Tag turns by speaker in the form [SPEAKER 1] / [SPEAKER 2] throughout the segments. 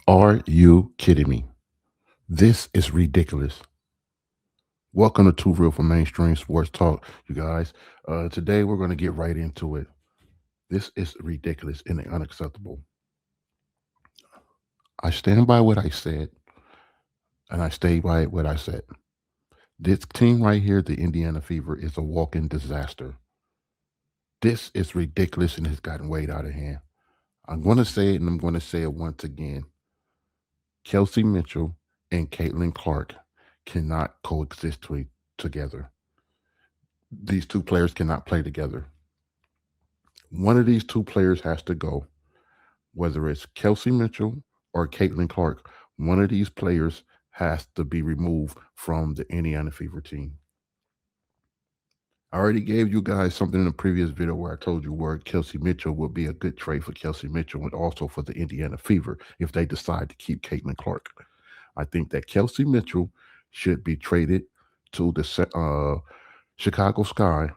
[SPEAKER 1] Are you kidding me? This is ridiculous. Welcome to Two Real for Mainstream Sports Talk, you guys. Today we're going to get right into it. This is ridiculous and unacceptable. I stand by what I said, and I stay by what I said. This team right here, the Indiana Fever, is a walking disaster. This is ridiculous and has gotten way out of hand. I'm going to say it, and I'm going to say it once again. Kelsey Mitchell and Caitlin Clark cannot coexist together. These two players cannot play together. One of these two players has to go, whether it's Kelsey Mitchell or Caitlin Clark. One of these players has to be removed from the Indiana Fever team. I already gave you guys something in the previous video where I told you where Kelsey Mitchell would be a good trade for Kelsey Mitchell and also for the Indiana Fever if they decide to keep Caitlin Clark. I think that Kelsey Mitchell should be traded to the Chicago Sky,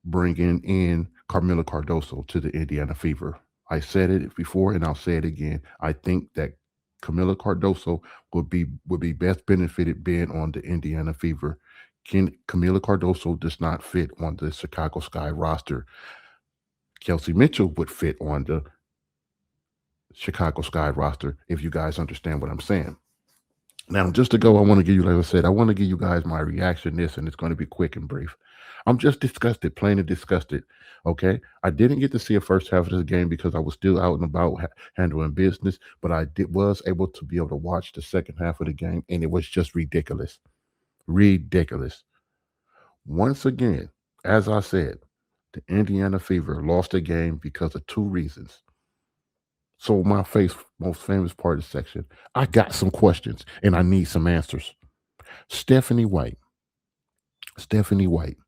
[SPEAKER 1] bringing in Carmela Cardoso to the Indiana Fever. I said it before and I'll say it again. I think that Camila Cardoso would be best benefited being on the Indiana Fever. Camila Cardoso does not fit on the Chicago Sky roster. Kelsey Mitchell would fit on the Chicago Sky roster, if you guys understand what I'm saying. Now, just to go, I want to give you, like I said, I want to give you guys my reaction this, and it's going to be quick and brief. I'm just disgusted, plain and disgusted. Okay, I didn't get to see a first half of this game because I was still out and about handling business, but was able to be able to watch the second half of the game, and it was just ridiculous, ridiculous. Once again, as I said, the Indiana Fever lost the game because of two reasons. So most famous part of the section, I got some questions and I need some answers. Stephanie White, Stephanie White,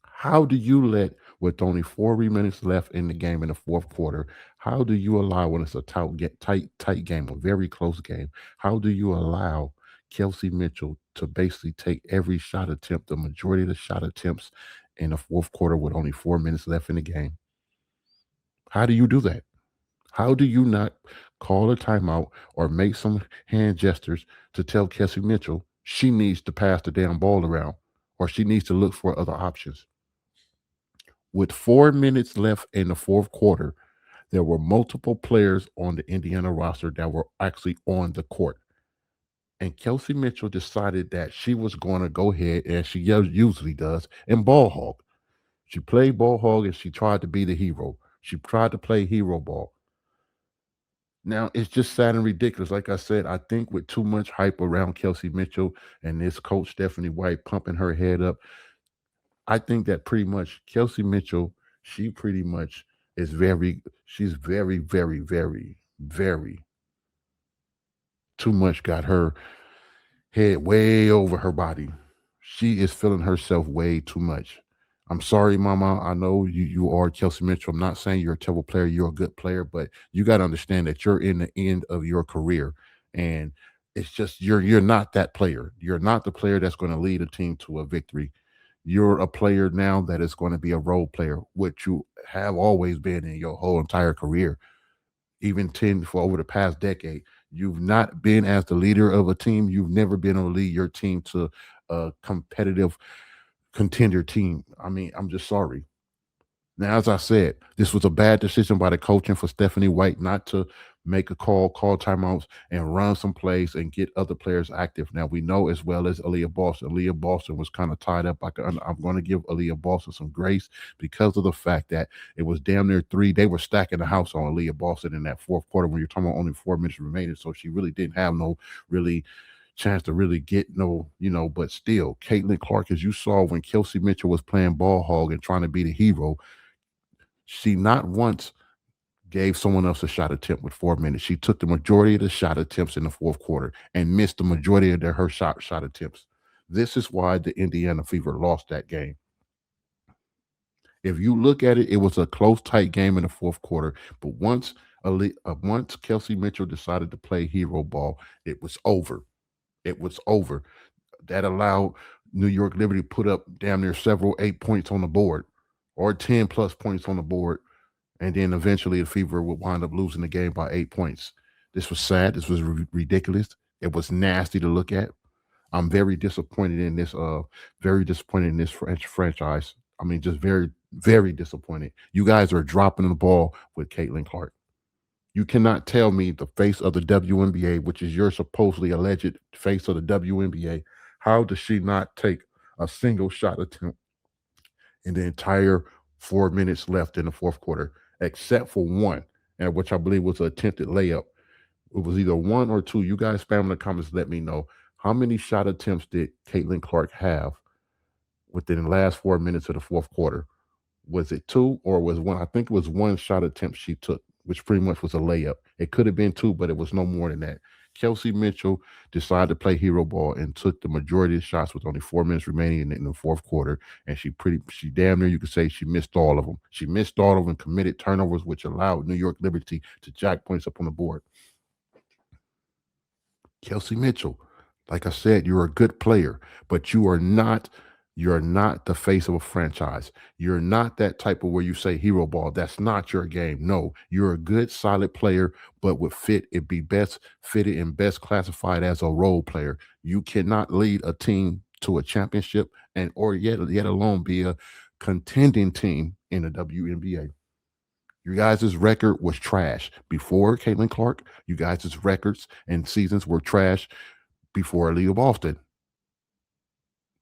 [SPEAKER 1] how do you let, with only 40 minutes left in the game in the fourth quarter, how do you allow, when it's a tight game, a very close game, how do you allow Kelsey Mitchell to basically take every shot attempt, the majority of the shot attempts in the fourth quarter with only 4 minutes left in the game? How do you do that? How do you not call a timeout or make some hand gestures to tell Kelsey Mitchell she needs to pass the damn ball around or she needs to look for other options? With 4 minutes left in the fourth quarter, there were multiple players on the Indiana roster that were actually on the court. And Kelsey Mitchell decided that she was going to go ahead, as she usually does, and ball hog. She played ball hog and she tried to be the hero. She tried to play hero ball. Now, it's just sad and ridiculous. Like I said, I think with too much hype around Kelsey Mitchell and this coach, Stephanie White, pumping her head up, I think that pretty much Kelsey Mitchell, she pretty much she's very, very, very, very too much got her head way over her body. She is feeling herself way too much. I'm sorry, Mama. I know you are Kelsey Mitchell. I'm not saying you're a terrible player. You're a good player, but you got to understand that you're in the end of your career, and it's just you're not that player. You're not the player that's going to lead a team to a victory. You're a player now that is going to be a role player, which you have always been in your whole entire career, even 10 for over the past decade. You've not been as the leader of a team. You've never been able to lead your team to a competitive contender team. I mean, I'm just sorry. Now, as I said, this was a bad decision by the coaching for Stephanie White not to make a call timeouts, and run some plays and get other players active. Now, we know as well as Aaliyah Boston. Aaliyah Boston was kind of tied up. I'm going to give Aaliyah Boston some grace because of the fact that it was damn near three. They were stacking the house on Aaliyah Boston in that fourth quarter when you're talking about only 4 minutes remaining. So she really didn't have no really chance to really get but still, Caitlin Clark, as you saw when Kelsey Mitchell was playing ball hog and trying to be the hero, she not once gave someone else a shot attempt with 4 minutes. She took the majority of the shot attempts in the fourth quarter and missed the majority of her shot attempts. This is why the Indiana Fever lost that game. If you look at it, it was a close, tight game in the fourth quarter. But once Kelsey Mitchell decided to play hero ball, it was over. It was over. That allowed New York Liberty to put up damn near several 8 points on the board or 10 plus points on the board. And then eventually the Fever would wind up losing the game by 8 points. This was sad. This was ridiculous. It was nasty to look at. I'm very disappointed in this. Very disappointed in this franchise. I mean, just very, very disappointed. You guys are dropping the ball with Caitlin Clark. You cannot tell me the face of the WNBA, which is your supposedly alleged face of the WNBA, how does she not take a single shot attempt in the entire 4 minutes left in the fourth quarter, except for one, and which I believe was an attempted layup. It was either one or two. You guys spam in the comments, let me know how many shot attempts did Caitlin Clark have within the last 4 minutes of the fourth quarter. Was it two or was one? I think it was one shot attempt she took, which pretty much was a layup. It could have been two, but it was no more than that. Kelsey Mitchell decided to play hero ball and took the majority of the shots with only 4 minutes remaining in the fourth quarter. And she damn near, you could say she missed all of them. She missed all of them, committed turnovers, which allowed New York Liberty to jack points up on the board. Kelsey Mitchell, like I said, you're a good player, but you're not the face of a franchise. You're not that type of where you say hero ball. That's not your game. No, you're a good, solid player, but would fit it be best fitted and best classified as a role player. You cannot lead a team to a championship and or yet alone be a contending team in the WNBA. Your guys' record was trash before Caitlin Clark. You guys' records and seasons were trash before Aaliyah Boston.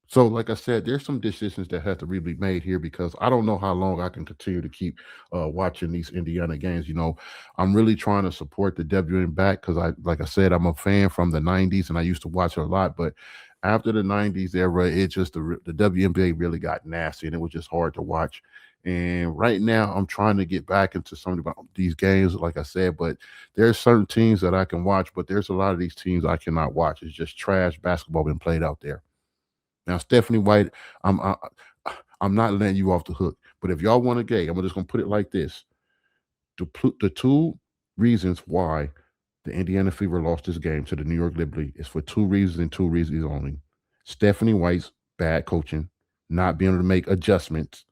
[SPEAKER 1] So, like I said, there's some decisions that have to really be made here because I don't know how long I can continue to keep watching these Indiana games. I'm really trying to support the WN back because like I said, I'm a fan from the '90s and I used to watch it a lot. But after the '90s era, it just the WNBA really got nasty and it was just hard to watch. And right now, I'm trying to get back into some of these games, like I said, but there's certain teams that I can watch, but there's a lot of these teams I cannot watch. It's just trash basketball being played out there. Now, Stephanie White, I'm I, I'm not letting you off the hook. But if y'all want a game, I'm just gonna put it like this: the two reasons why the Indiana Fever lost this game to the New York Liberty is for two reasons and two reasons only. Stephanie White's bad coaching, not being able to make adjustments,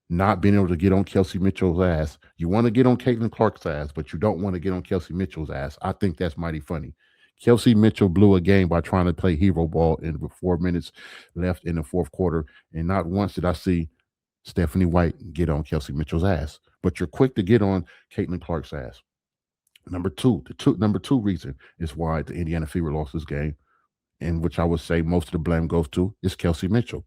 [SPEAKER 1] not being able to get on Kelsey Mitchell's ass. You want to get on Caitlin Clark's ass, but you don't want to get on Kelsey Mitchell's ass. I think that's mighty funny. Kelsey Mitchell blew a game by trying to play hero ball in with 4 minutes left in the fourth quarter. And not once did I see Stephanie White get on Kelsey Mitchell's ass. But you're quick to get on Caitlin Clark's ass. Number two reason is why the Indiana Fever lost this game, in which I would say most of the blame goes to, is Kelsey Mitchell.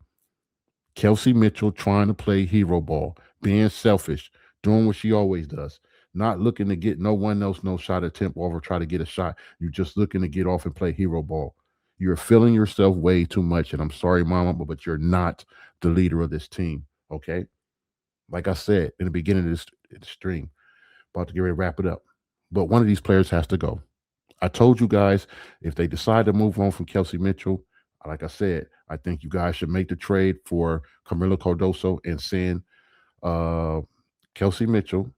[SPEAKER 1] Kelsey Mitchell trying to play hero ball, being selfish, doing what she always does, not looking to get no one else no shot attempt or try to get a shot. You're just looking to get off and play hero ball. You're feeling yourself way too much. And I'm sorry, mama, but you're not the leader of this team. Okay. Like I said in the beginning of this stream, about to get ready to wrap it up. But one of these players has to go. I told you guys if they decide to move on from Kelsey Mitchell, like I said, I think you guys should make the trade for Camila Cardoso and send uh, Kelsey Mitchell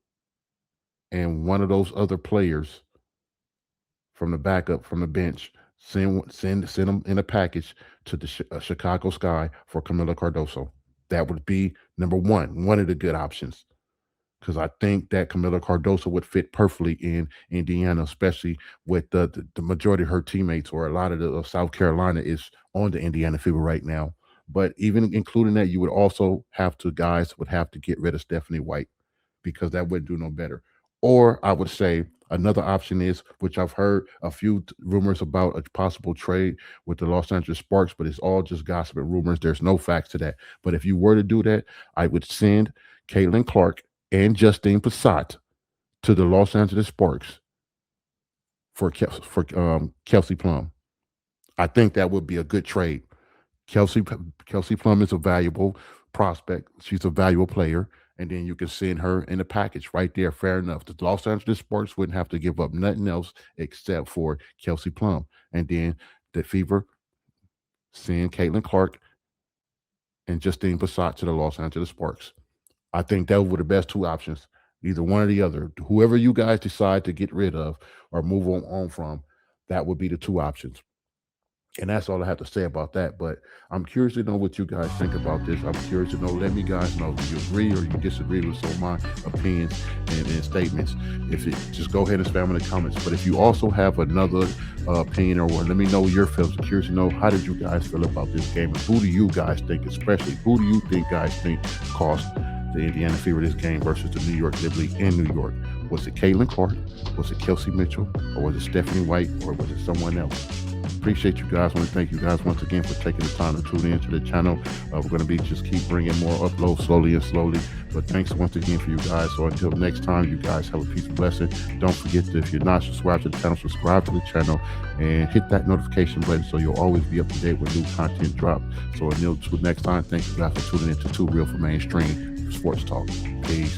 [SPEAKER 1] and one of those other players from the backup from the bench. Send them in a package to the Chicago Sky for Camila Cardoso. That would be number one of the good options. Because I think that Camila Cardoso would fit perfectly in Indiana, especially with the majority of her teammates or a lot of the of South Carolina is on the Indiana Fever right now. But even including that, you would also have to guys would have to get rid of Stephanie White because that wouldn't do no better. Or I would say another option is, which I've heard a few rumors about a possible trade with the Los Angeles Sparks, but it's all just gossip and rumors. There's no facts to that. But if you were to do that, I would send Caitlin Clark and Justine Passat to the Los Angeles Sparks for Kelsey Plum. I think that would be a good trade. Kelsey Plum is a valuable prospect. She's a valuable player, and then you can send her in the package right there. Fair enough. The Los Angeles Sparks wouldn't have to give up nothing else except for Kelsey Plum, and then the Fever send Caitlin Clark and Justine Passat to the Los Angeles Sparks. I think those were the best two options, either one or the other. Whoever you guys decide to get rid of or move on from, that would be the two options. And that's all I have to say about that. But I'm curious to know what you guys think about this. I'm curious to know. Let me guys know, do you agree or you disagree with some of my opinions and statements? If it, just go ahead and spam in the comments. But if you also have another opinion or one, let me know your feelings. I'm curious to know, how did you guys feel about this game? And who do you guys think, especially who do you think guys think cost the Indiana Fever this game versus the New York Liberty in New York? Was it Caitlin Clark? Was it Kelsey Mitchell? Or was it Stephanie White? Or was it someone else? Appreciate you guys. I want to thank you guys once again for taking the time to tune in to the channel. We're going to be just keep bringing more uploads slowly and slowly. But thanks once again for you guys. So until next time, you guys have a peaceful blessing. Don't forget to, if you're not subscribed to the channel, subscribe to the channel and hit that notification button so you'll always be up to date when new content drops. So until next time, thank you guys for tuning in to Too Real for Mainstream Sports Talk. Peace.